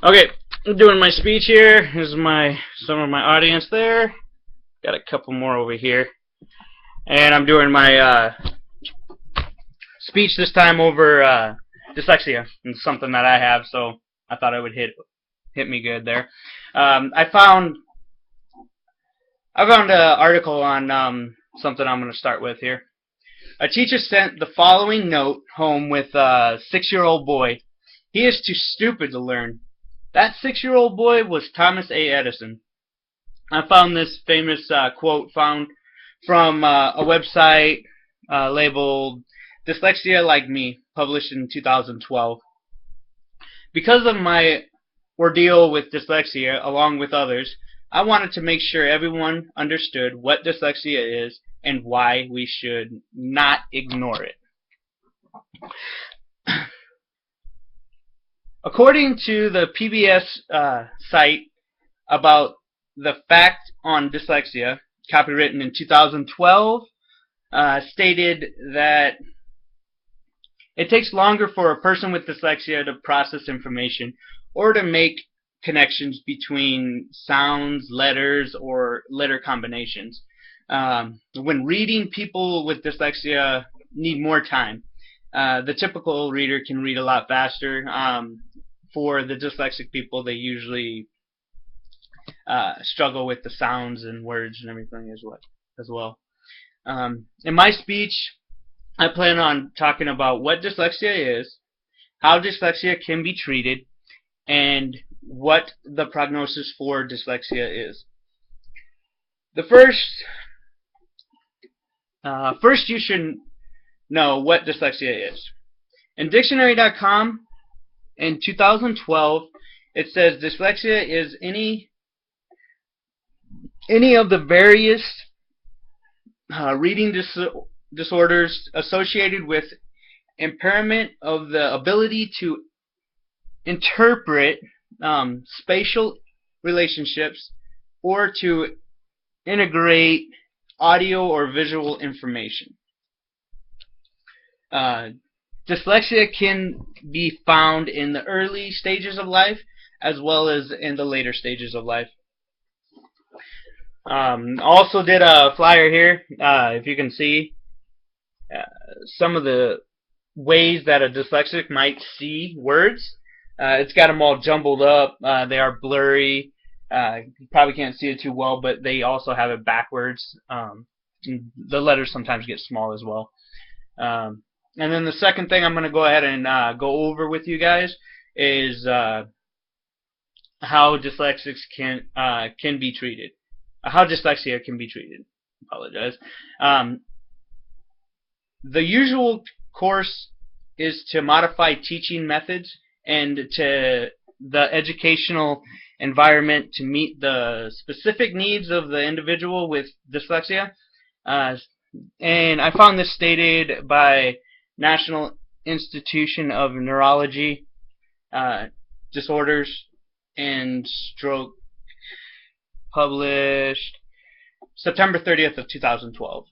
Okay, I'm doing my speech here. Here's some of my audience there. Got a couple more over here, and I'm doing my speech this time over dyslexia. It's something that I have, so I thought it would hit me good there. I found an article on something I'm going to start with here. A teacher sent the following note home with a 6-year-old boy. He is too stupid to learn. That 6-year-old boy was Thomas A. Edison. I found this famous quote found from a website labeled Dyslexia Like Me, published in 2012. Because of my ordeal with dyslexia, along with others, I wanted to make sure everyone understood what dyslexia is and why we should not ignore it. According to the PBS site about the fact on dyslexia, copywritten in 2012, stated that it takes longer for a person with dyslexia to process information or to make connections between sounds, letters, or letter combinations. When reading, people with dyslexia need more time. The typical reader can read a lot faster. For the dyslexic people, they usually struggle with the sounds and words and everything as well. In my speech, I plan on talking about what dyslexia is, how dyslexia can be treated, and what the prognosis for dyslexia is. The first you should know what dyslexia is. In dictionary.com in 2012, it says dyslexia is any of the various reading disorders associated with impairment of the ability to interpret spatial relationships or to integrate audio or visual information. Dyslexia can be found in the early stages of life as well as in the later stages of life. Also did a flyer here, if you can see some of the ways that a dyslexic might see words. It's got them all jumbled up. They are blurry. You probably can't see it too well, but they also have it backwards. The letters sometimes get small as well. And then the second thing I'm going to go ahead and go over with you guys is how dyslexics can be treated. How dyslexia can be treated. Apologize. The usual course is to modify teaching methods and to the educational environment to meet the specific needs of the individual with dyslexia. And I found this stated by National Institution of Neurology, Disorders and Stroke, published September 30th of 2012.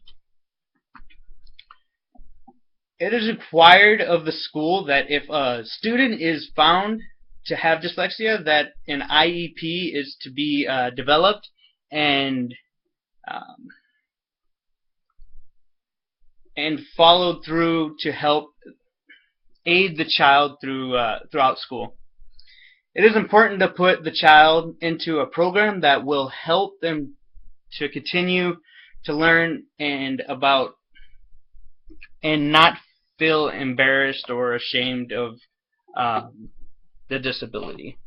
It is required of the school that if a student is found to have dyslexia, that an IEP is to be developed and followed through to help aid the child throughout school. It is important to put the child into a program that will help them to continue to learn and not feel embarrassed or ashamed of the disability.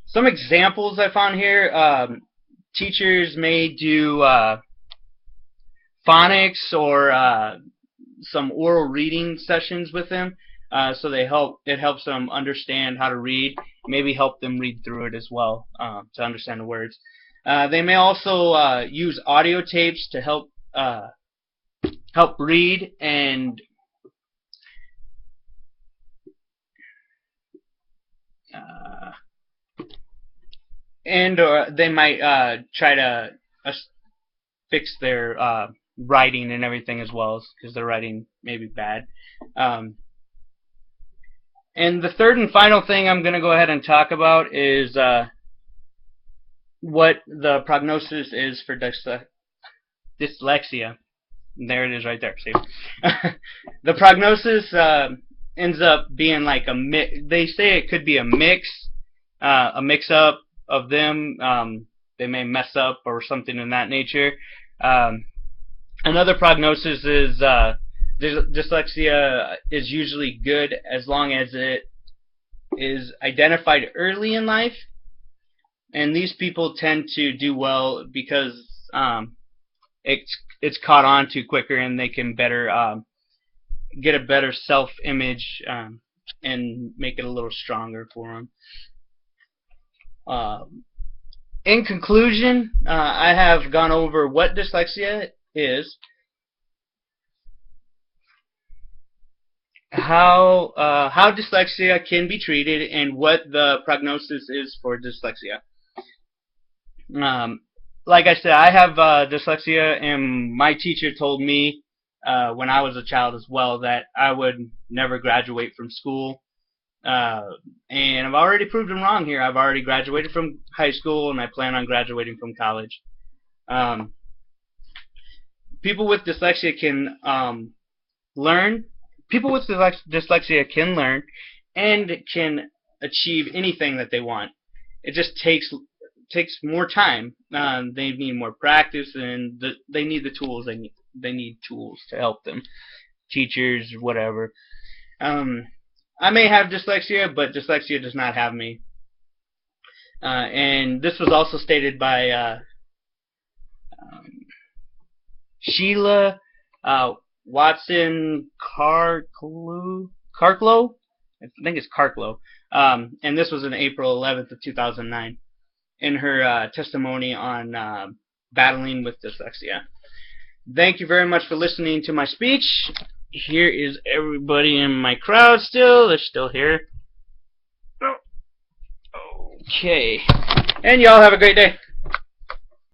Some examples I found here. Teachers may do phonics or some oral reading sessions with them, so it helps them understand how to read, maybe help them read through it as well to understand the words. They may also use audio tapes to help read, and they might try to fix their writing and everything as well, because their writing may be bad. And the third and final thing I'm going to go ahead and talk about is what the prognosis is for dyslexia. There it is right there. See? The prognosis ends up being like a mix. They say it could be a mix-up of them. They may mess up or something in that nature. Another prognosis is dyslexia is usually good as long as it is identified early in life, and these people tend to do well because it's caught on to quicker, and they can better get a better self-image and make it a little stronger for them. In conclusion, I have gone over what dyslexia is, how dyslexia can be treated, and what the prognosis is for dyslexia. Like I said, I have dyslexia, and my teacher told me when I was a child as well that I would never graduate from school. And I've already proved them wrong here. I've already graduated from high school, and I plan on graduating from college. People with dyslexia can learn. People with dyslexia can learn and can achieve anything that they want. It just takes more time. They need more practice, and they need the tools. They need tools to help them. Teachers, whatever. I may have dyslexia, but dyslexia does not have me. And this was also stated by Sheila Watson Carklow. I think it's Carklow. And this was in April 11th of 2009 in her testimony on battling with dyslexia. Thank you very much for listening to my speech. Here is everybody in my crowd still. They're still here. Okay. And y'all have a great day.